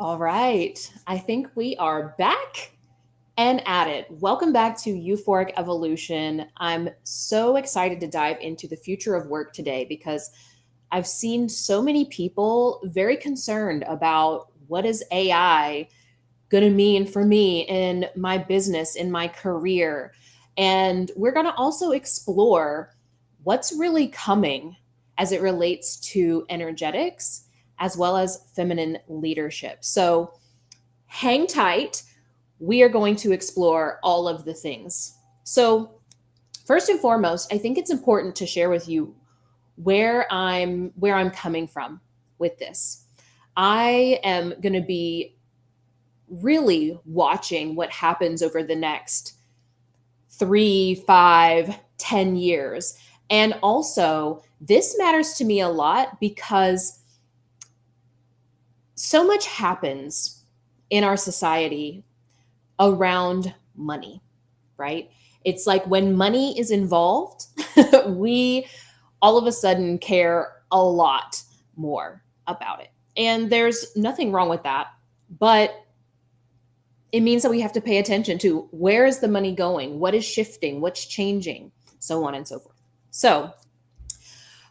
All right. I think we are back and at it. Welcome back to Euphoric Evolution. I'm so excited to dive into the future of work today because I've seen so many people very concerned about what is AI going to mean for me in my business, in my career. And we're going to also explore what's really coming as it relates to energetics as well as feminine leadership. So hang tight. We are going to explore all of the things. So, first and foremost, I think it's important to share with you where I'm coming from with this. I am going to be really watching what happens over the next 3, 5, 10 years. And also, this matters to me a lot because so much happens in our society around money, right? It's like when money is involved, we all of a sudden care a lot more about it. And there's nothing wrong with that. But it means that we have to pay attention to where is the money going, what is shifting, what's changing, so on and so forth. So,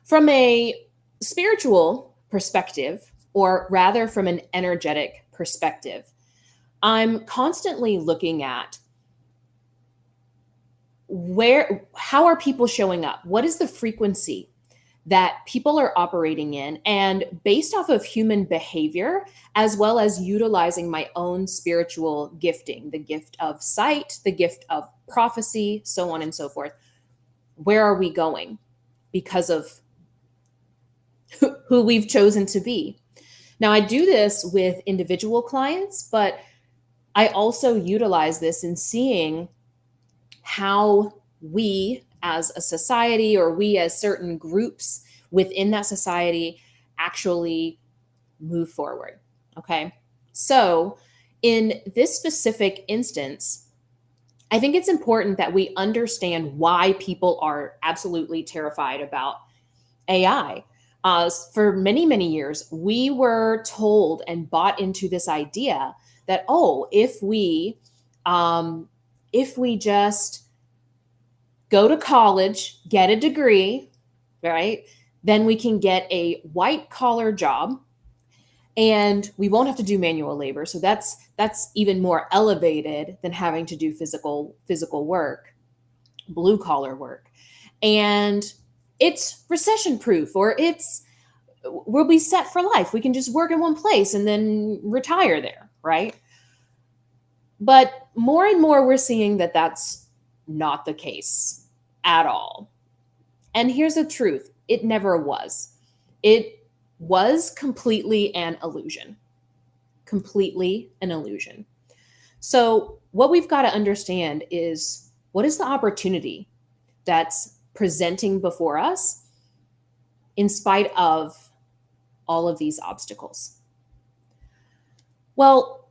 from a spiritual perspective, or rather from an energetic perspective, I'm constantly looking at how are people showing up? What is the frequency that people are operating in? And based off of human behavior, as well as utilizing my own spiritual gifting, the gift of sight, the gift of prophecy, so on and so forth, where are we going because of who we've chosen to be? Now, I do this with individual clients, but I also utilize this in seeing how we as a society or we as certain groups within that society actually move forward. Okay. So, in this specific instance, I think it's important that we understand why people are absolutely terrified about AI. For many, many years, we were told and bought into this idea that, oh, if we just go to college, get a degree, right? Then we can get a white collar job and we won't have to do manual labor. So that's even more elevated than having to do physical work, blue collar work. And it's recession proof, or we'll be set for life. We can just work in one place and then retire there, right? But more and more we're seeing that that's not the case at all. And here's the truth, it never was. It was completely an illusion. Completely an illusion. So, what we've got to understand is what is the opportunity that's presenting before us in spite of all of these obstacles? Well,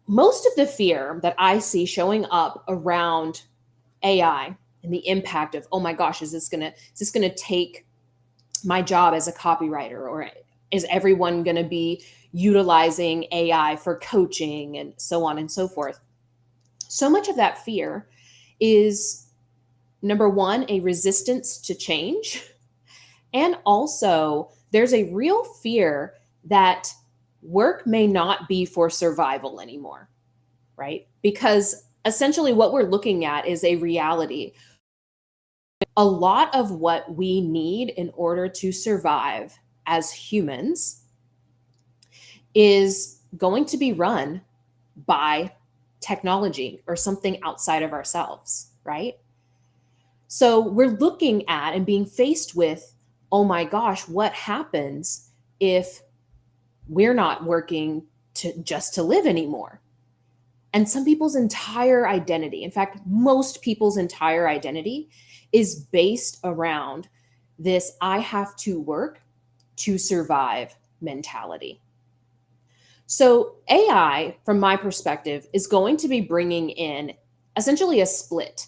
most of the fear that I see showing up around AI and the impact of, oh my gosh, is this gonna take my job as a copywriter, or is everyone gonna be utilizing AI for coaching and so on and so forth? So much of that fear is, number one, a resistance to change. And also, there's a real fear that work may not be for survival anymore, right? Because essentially, what we're looking at is a reality. A lot of what we need in order to survive as humans is going to be run by technology or something outside of ourselves, right? So we're looking at and being faced with, oh my gosh, what happens if we're not working to live anymore? And some people's entire identity, in fact, most people's entire identity is based around this I have to work to survive mentality. So, AI, from my perspective, is going to be bringing in essentially a split,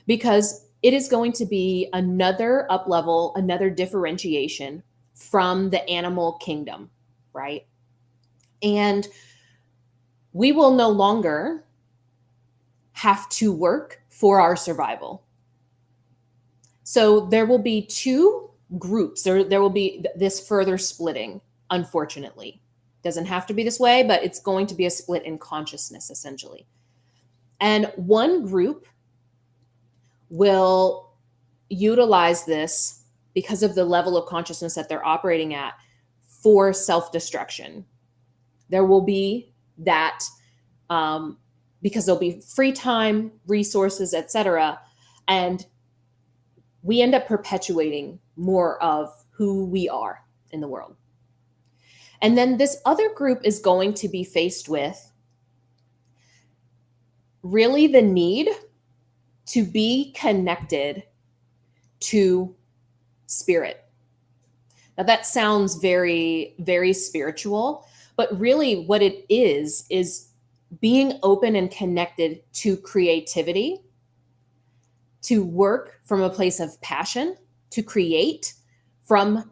because it is going to be another up level, another differentiation from the animal kingdom, right? And we will no longer have to work for our survival. So there will be two groups. There will be this further splitting, unfortunately. Doesn't have to be this way, but it's going to be a split in consciousness, essentially. And one group will utilize this because of the level of consciousness that they're operating at for self-destruction. There will be that because there'll be free time, resources, etc. And we end up perpetuating more of who we are in the world. And then this other group is going to be faced with really the need to be connected to spirit. Now that sounds very, very spiritual, but really what it is being open and connected to creativity, to work from a place of passion, to create from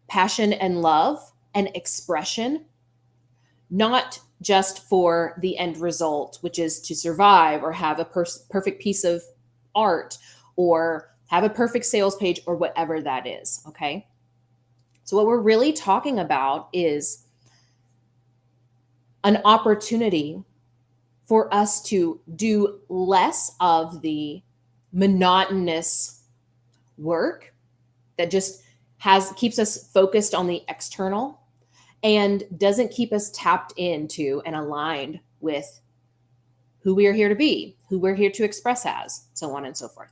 passion and love and expression, not just for the end result, which is to survive or have a perfect piece of art or have a perfect sales page or whatever that is, okay? So what we're really talking about is an opportunity for us to do less of the monotonous work that just keeps us focused on the external and doesn't keep us tapped into and aligned with who we are here to be, who we're here to express as, so on and so forth.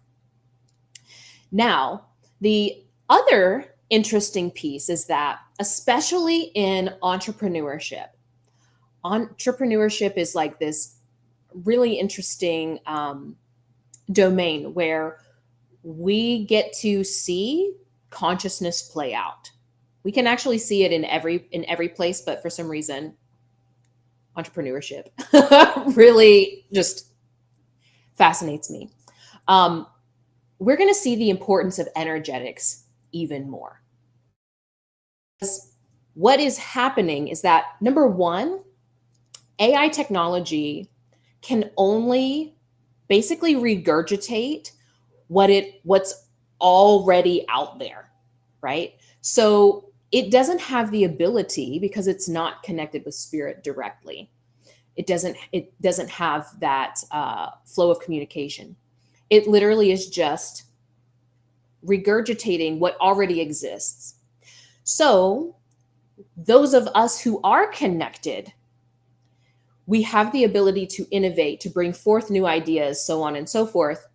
Now, the other interesting piece is that, especially in entrepreneurship is like this really interesting domain where we get to see consciousness play out. We can actually see it in every place, but for some reason, entrepreneurship really just fascinates me. We're going to see the importance of energetics even more. What is happening is that, number one, AI technology can only basically regurgitate what's already out there, right? So it doesn't have the ability, because it's not connected with spirit directly. It doesn't have that flow of communication. It literally is just regurgitating what already exists. So those of us who are connected, we have the ability to innovate, to bring forth new ideas, so on and so forth,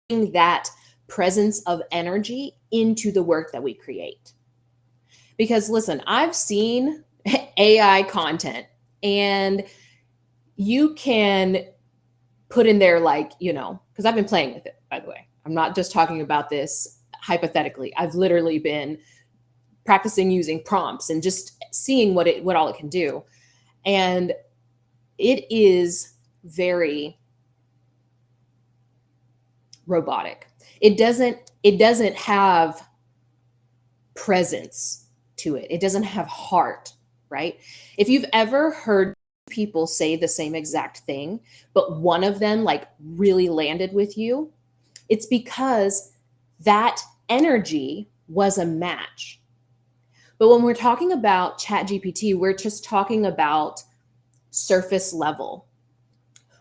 bring that presence of energy into the work that we create. Because listen, I've seen AI content, and you can put in there, like, because I've been playing with it, by the way. I'm not just talking about this hypothetically. I've literally been practicing using prompts and just seeing what all it can do. And it is very robotic. It doesn't have presence to it. It doesn't have heart, right? If you've ever heard people say the same exact thing, but one of them like really landed with you, it's because that energy was a match. But when we're talking about ChatGPT, we're just talking about surface level.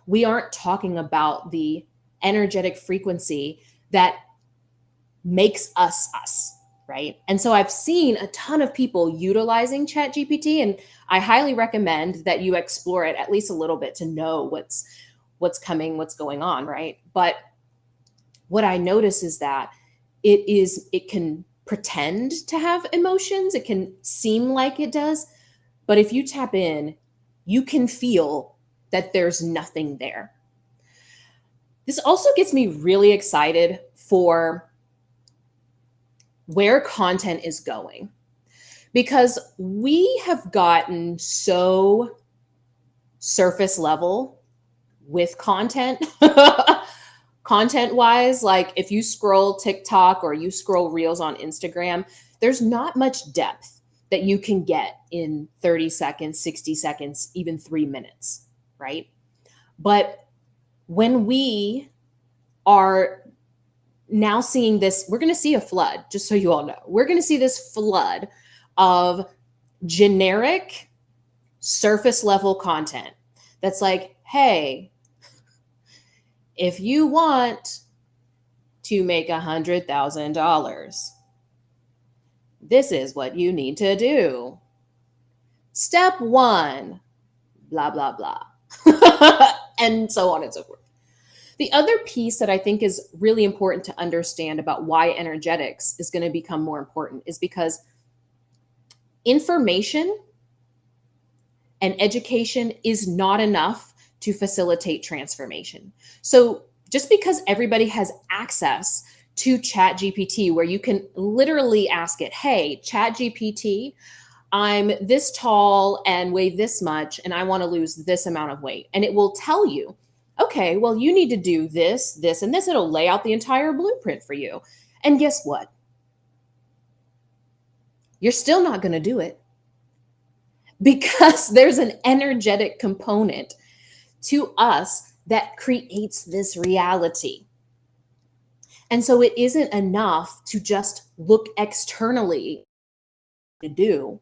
We aren't talking about the energetic frequency that makes us us, right? And so I've seen a ton of people utilizing ChatGPT, and I highly recommend that you explore it at least a little bit to know what's coming, what's going on, right? But what I notice is that it can pretend to have emotions. It can seem like it does, but if you tap in, you can feel that there's nothing there. This also gets me really excited for where content is going, because we have gotten so surface level with content. Content wise, like if you scroll TikTok or you scroll Reels on Instagram, there's not much depth. that you can get in 30 seconds, 60 seconds, even 3 minutes, right? But when we are now seeing this, we're going to see a flood, just so you all know. We're going to see this flood of generic surface level content that's like, hey, if you want to make $100,000, this is what you need to do. Step one, blah, blah, blah. And so on and so forth. The other piece that I think is really important to understand about why energetics is going to become more important is because information and education is not enough to facilitate transformation. So just because everybody has access to ChatGPT, where you can literally ask it, hey, ChatGPT, I'm this tall and weigh this much, and I want to lose this amount of weight. And it will tell you, okay, well, you need to do this, this, and this. It'll lay out the entire blueprint for you. And guess what? You're still not going to do it because there's an energetic component to us that creates this reality. And so it isn't enough to just look externally to do.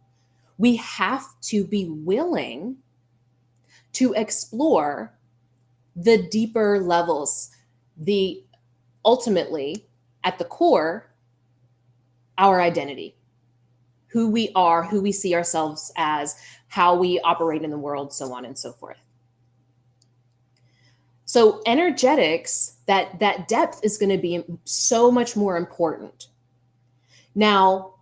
We have to be willing to explore the deeper levels, the ultimately at the core, our identity, who we are, who we see ourselves as, how we operate in the world, so on and so forth. So energetics, that depth is going to be so much more important. Now,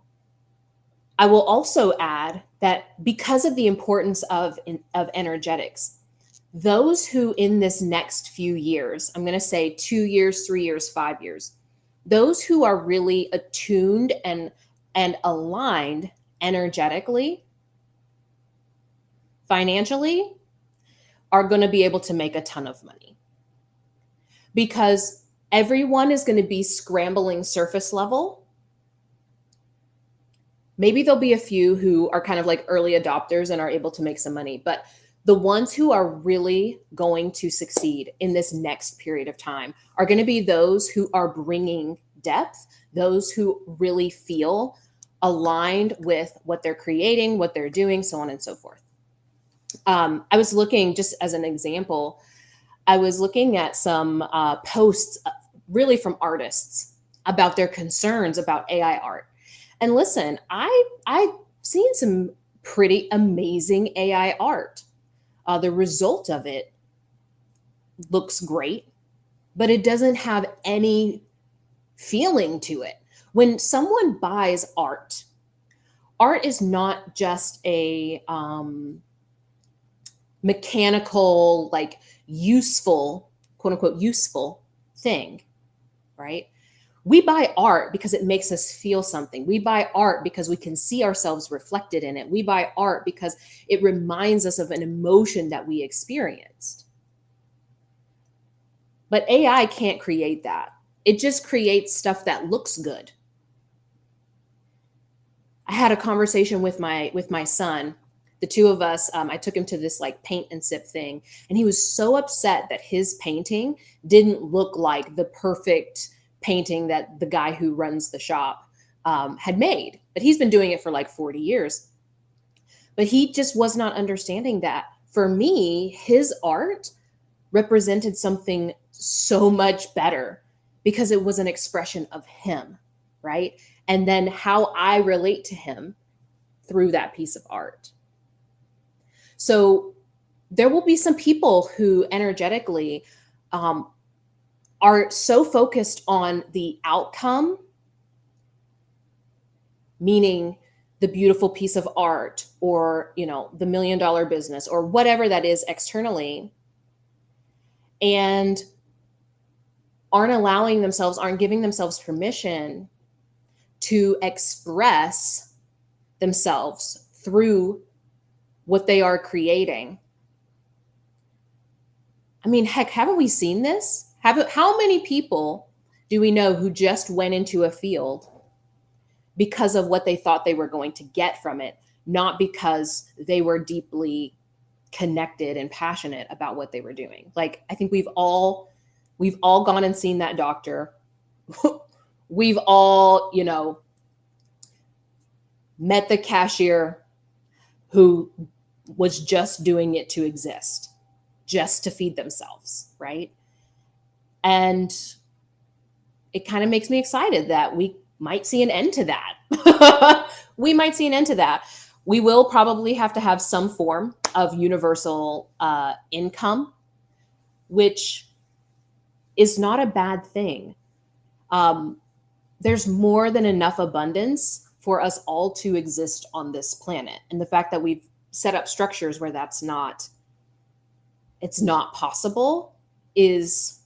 I will also add that because of the importance of energetics, those who in this next few years, I'm going to say 2 years, 3 years, 5 years, those who are really attuned and aligned energetically, financially, are going to be able to make a ton of money. Because everyone is going to be scrambling surface level. Maybe there'll be a few who are kind of like early adopters and are able to make some money, but the ones who are really going to succeed in this next period of time are going to be those who are bringing depth, those who really feel aligned with what they're creating, what they're doing, so on and so forth. I was looking, just as an example, I was looking at some posts really from artists about their concerns about AI art. And listen, I've seen some pretty amazing AI art. The result of it looks great, but it doesn't have any feeling to it. When someone buys art, art is not just a mechanical, like useful, quote unquote, useful thing, right? We buy art because it makes us feel something. We buy art because we can see ourselves reflected in it. We buy art because it reminds us of an emotion that we experienced. But AI can't create that. It just creates stuff that looks good. I had a conversation with my son. The two of us, I took him to this like paint and sip thing, and he was so upset that his painting didn't look like the perfect painting that the guy who runs the shop had made. But he's been doing it for like 40 years. But he just was not understanding that. For me, his art represented something so much better because it was an expression of him, right? And then how I relate to him through that piece of art. So there will be some people who energetically are so focused on the outcome, meaning the beautiful piece of art or, the $1 million business or whatever that is externally, and aren't giving themselves permission to express themselves through what they are creating. I mean, heck, haven't we seen this? How many people do we know who just went into a field because of what they thought they were going to get from it, not because they were deeply connected and passionate about what they were doing. Like, I think we've all gone and seen that doctor. We've all, met the cashier who was just doing it to exist, just to feed themselves, right? And it kind of makes me excited that we might see an end to that. We might see an end to that. We will probably have to have some form of universal income, which is not a bad thing. There's more than enough abundance for us all to exist on this planet. And the fact that we've set up structures where it's not possible is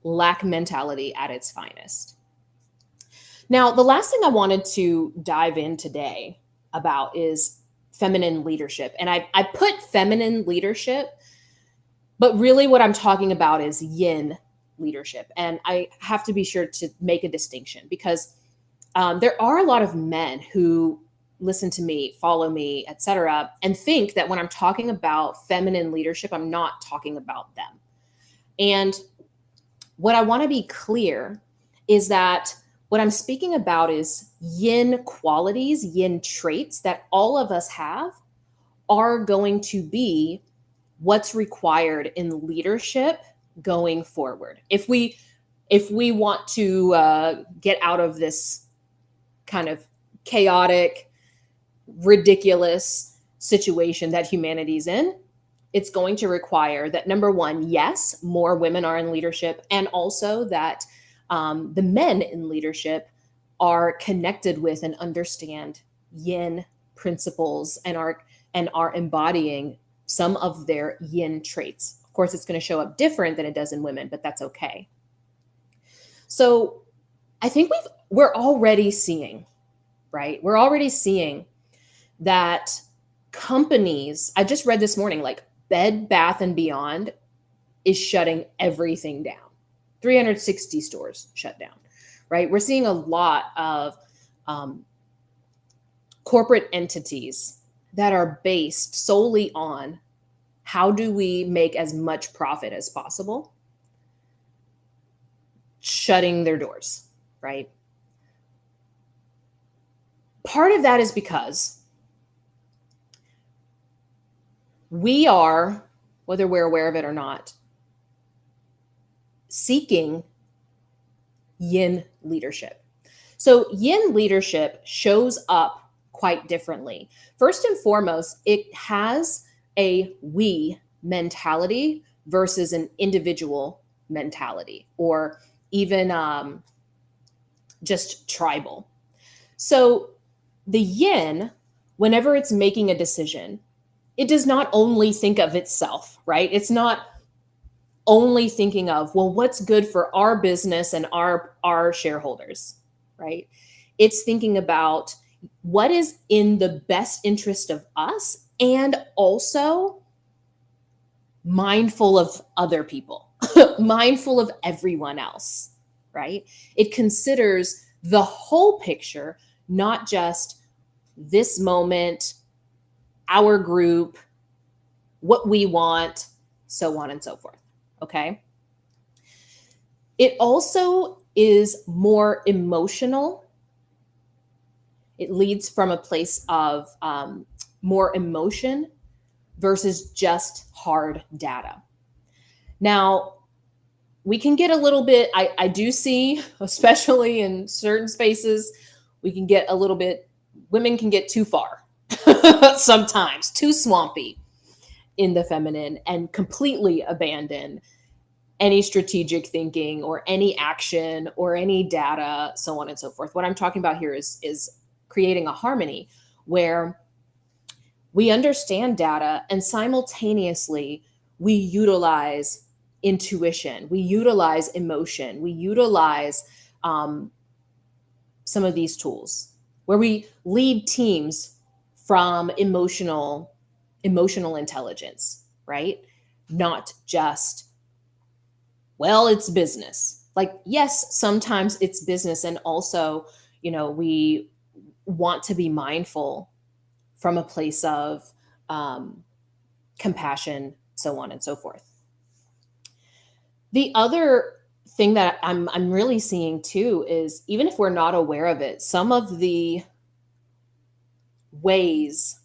lack mentality at its finest. Now, the last thing I wanted to dive in today about is feminine leadership. And I put feminine leadership, but really what I'm talking about is yin leadership. And I have to be sure to make a distinction because there are a lot of men who listen to me, follow me, etc., and think that when I'm talking about feminine leadership, I'm not talking about them. And what I want to be clear is that what I'm speaking about is yin qualities, yin traits that all of us have are going to be what's required in leadership going forward. If we want to get out of this kind of chaotic, ridiculous situation that humanity's in, it's going to require that, number one, yes, more women are in leadership, and also that the men in leadership are connected with and understand yin principles and are embodying some of their yin traits. Of course, it's going to show up different than it does in women, but that's okay. So I think we're already seeing, right? We're already seeing that companies, I just read this morning, like Bed Bath and Beyond is shutting everything down. 360 stores shut down, right? We're seeing a lot of corporate entities that are based solely on how do we make as much profit as possible, shutting their doors, right? Part of that is because we are, whether we're aware of it or not, seeking yin leadership. So yin leadership shows up quite differently. First and foremost, it has a we mentality versus an individual mentality, or even just tribal. So the yin, whenever it's making a decision, it does not only think of itself, right? It's not only thinking of, well, what's good for our business and our shareholders, right? It's thinking about what is in the best interest of us and also mindful of other people, mindful of everyone else, right? It considers the whole picture, not just this moment, our group, what we want, so on and so forth. Okay. It also is more emotional. It leads from a place of more emotion versus just hard data. Now, we can get a little bit, I do see, especially in certain spaces, we can get a little bit, women can get too far, sometimes too swampy in the feminine and completely abandon any strategic thinking or any action or any data, so on and so forth. What I'm talking about here is creating a harmony where we understand data and simultaneously we utilize intuition, we utilize emotion, we utilize some of these tools where we lead teams from emotional intelligence, right? Not just, well, it's business. Like, yes, sometimes it's business. And also, We want to be mindful from a place of um, compassion, so on and so forth. The other thing that I'm really seeing too is, even if we're not aware of it, some of the ways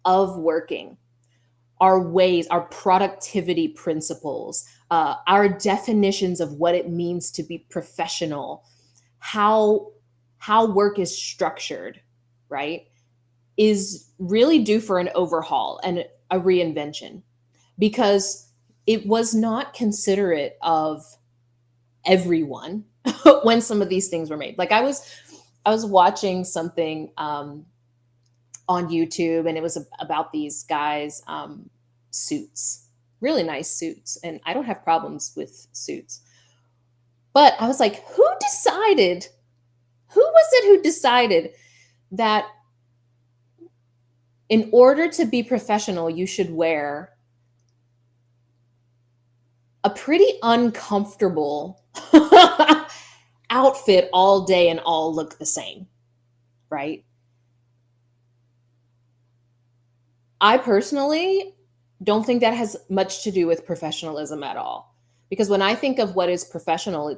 of working, our productivity principles, our definitions of what it means to be professional, how work is structured, right, is really due for an overhaul and a reinvention, because it was not considerate of everyone when some of these things were made. Like I was watching something on YouTube, and it was about these guys suits, really nice suits, and I don't have problems with suits. But I was like, who was it who decided that in order to be professional, you should wear a pretty uncomfortable outfit all day and all look the same, right? I personally don't think that has much to do with professionalism at all. Because when I think of what is professional,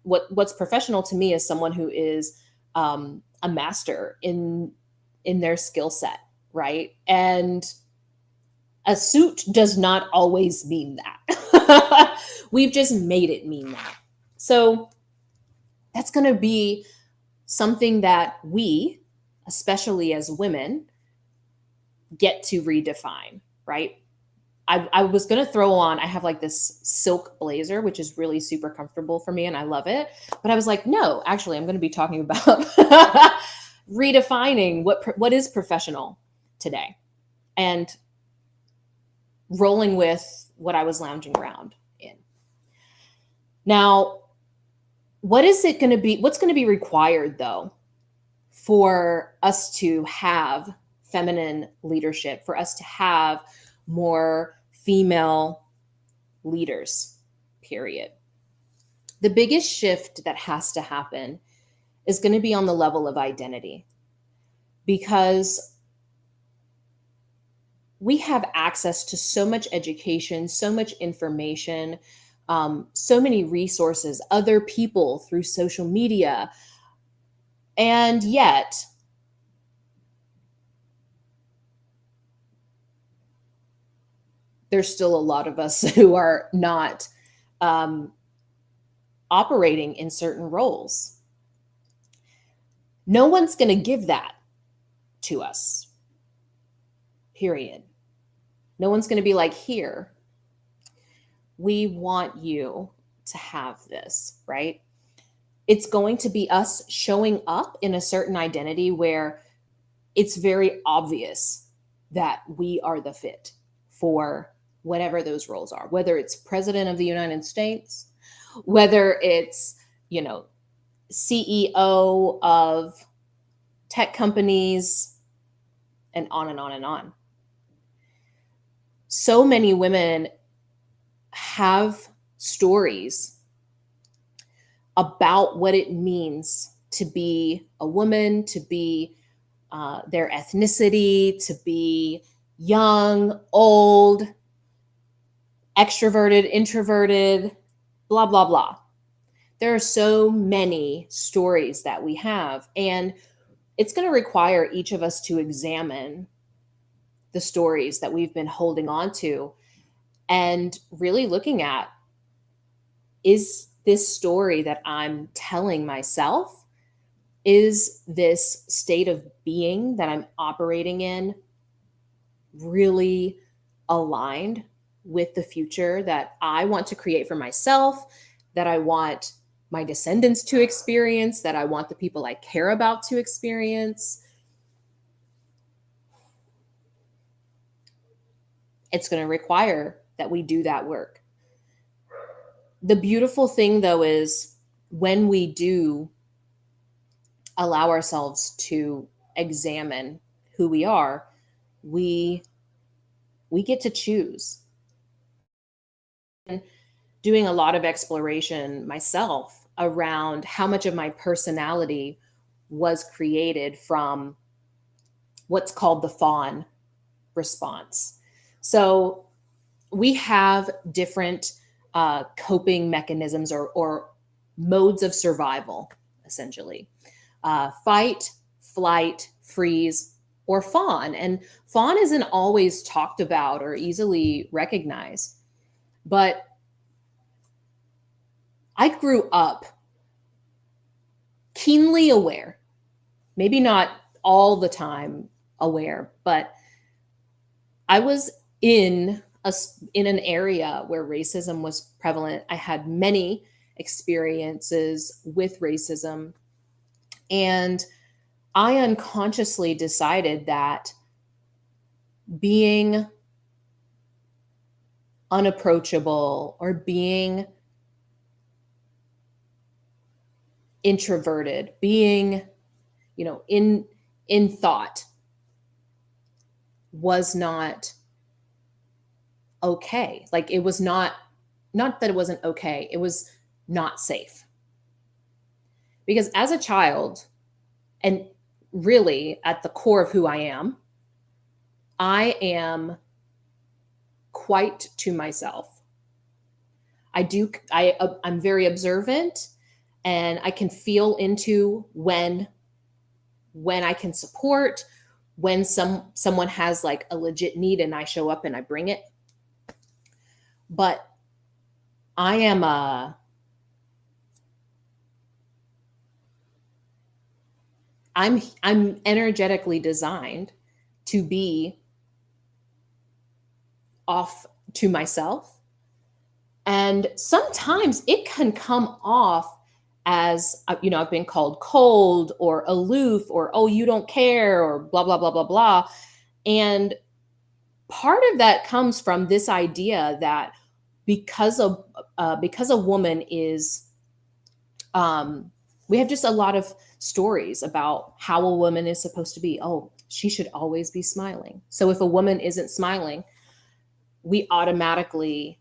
what's professional to me is someone who is a master in their skill set, right? And a suit does not always mean that. We've just made it mean that. So that's going to be something that we, especially as women, get to redefine, right? I was going to throw on, I have like this silk blazer, which is really super comfortable for me and I love it. But I was like, no, actually, I'm going to be talking about redefining what is professional today, and rolling with what I was lounging around in. Now, what's going to be required though for us to have feminine leadership, for us to have more female leaders, period? The biggest shift that has to happen is going to be on the level of identity, because we have access to so much education, so much information, so many resources, other people through social media. And yet, there's still a lot of us who are not um, operating in certain roles. No one's going to give that to us, period. No one's going to be like, here, we want you to have this, right? It's going to be us showing up in a certain identity where it's very obvious that we are the fit for whatever those roles are, whether it's president of the United States, whether it's, CEO of tech companies, and on and on and on. So many women have stories about what it means to be a woman, to be their ethnicity, to be young, old, extroverted, introverted, blah, blah, blah. There are so many stories that we have, and it's going to require each of us to examine the stories that we've been holding on to and really looking at, is this story that I'm telling myself, is this state of being that I'm operating in really aligned with the future that I want to create for myself, that I want my descendants to experience, that I want the people I care about to experience? It's going to require that we do that work. The beautiful thing, though, is when we do allow ourselves to examine who we are, we get to choose. And doing a lot of exploration myself around how much of my personality was created from what's called the fawn response. So we have different coping mechanisms or modes of survival, essentially. Fight, flight, freeze, or fawn. And fawn isn't always talked about or easily recognized. But I grew up keenly aware, maybe not all the time aware, but I was in an area where racism was prevalent. I had many experiences with racism, and I unconsciously decided that being unapproachable or being introverted, being, in thought was not okay. Like it was not that it wasn't okay, it was not safe. Because as a child, and really at the core of who I am quite to myself. I'm very observant, and I can feel into when I can support, when someone has like a legit need and I show up and I bring it. But I am I'm energetically designed to be off to myself. And sometimes it can come off as, I've been called cold or aloof or, oh, you don't care or blah, blah, blah, blah, blah. And part of that comes from this idea that because a woman is, we have just a lot of stories about how a woman is supposed to be. Oh, she should always be smiling. So if a woman isn't smiling, we automatically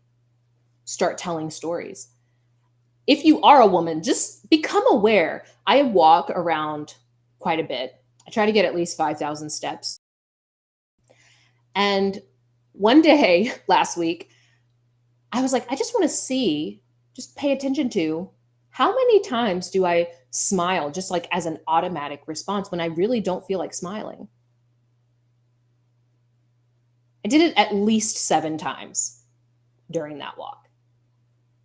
start telling stories. If you are a woman, just become aware. I walk around quite a bit. I try to get at least 5,000 steps. And one day last week, I was like, I just want to just pay attention to how many times do I smile just like as an automatic response when I really don't feel like smiling. I did it at least 7 times during that walk.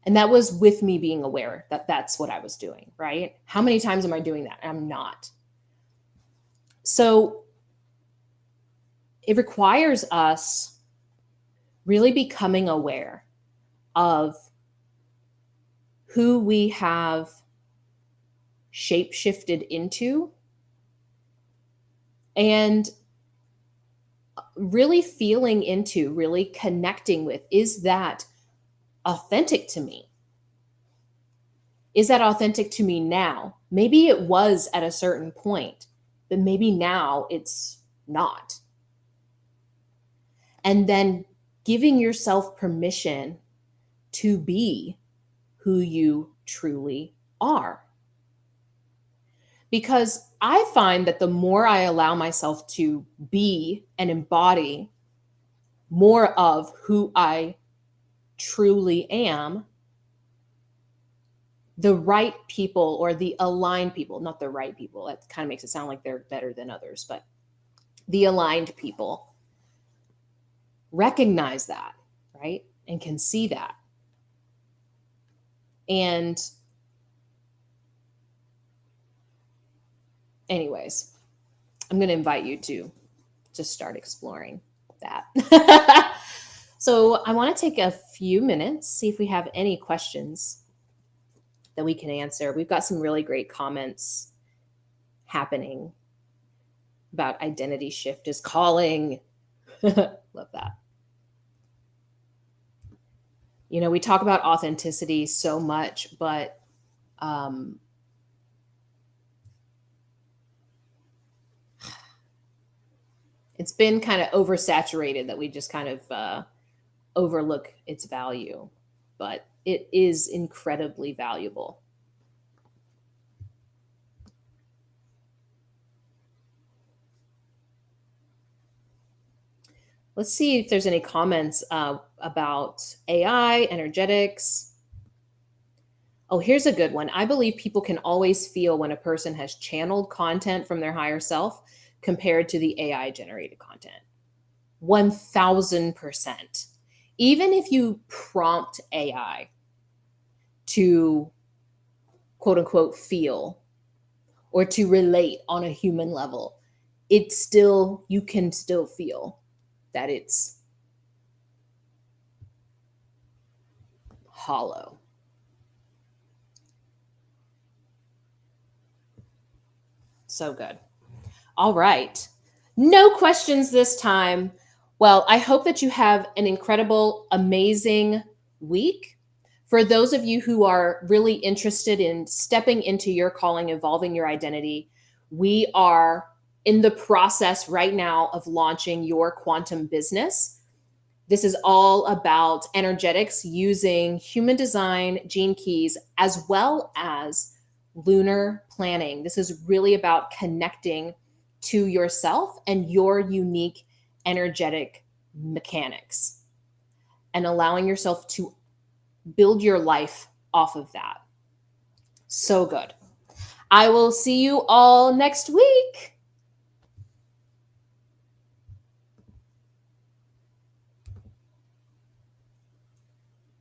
And that was with me being aware that that's what I was doing, right? How many times am I doing that? I'm not. So it requires us really becoming aware of who we have shape-shifted into and really feeling into, really connecting with, is that authentic to me? Is that authentic to me now? Maybe it was at a certain point, but maybe now it's not. And then giving yourself permission to be who you truly are. Because I find that the more I allow myself to be and embody more of who I truly am, the right people or the aligned people, not the right people, that kind of makes it sound like they're better than others, but the aligned people recognize that, right? And can see that. And anyways, I'm going to invite you to just start exploring that. So I want to take a few minutes, see if we have any questions that we can answer. We've got some really great comments happening about identity shift is calling. Love that. We talk about authenticity so much, but it's been kind of oversaturated that we just kind of overlook its value, but it is incredibly valuable. Let's see if there's any comments about AI, energetics. Oh, here's a good one. I believe people can always feel when a person has channeled content from their higher self compared to the AI generated content. 1000%. Even if you prompt AI to quote unquote feel or to relate on a human level, you can still feel that it's hollow. So good. All right. No questions this time. Well, I hope that you have an incredible, amazing week. For those of you who are really interested in stepping into your calling, evolving your identity, we are in the process right now of launching your quantum business. This is all about energetics using human design, gene keys, as well as lunar planning. This is really about connecting to yourself and your unique energetic mechanics and allowing yourself to build your life off of that. So good. I will see you all next week.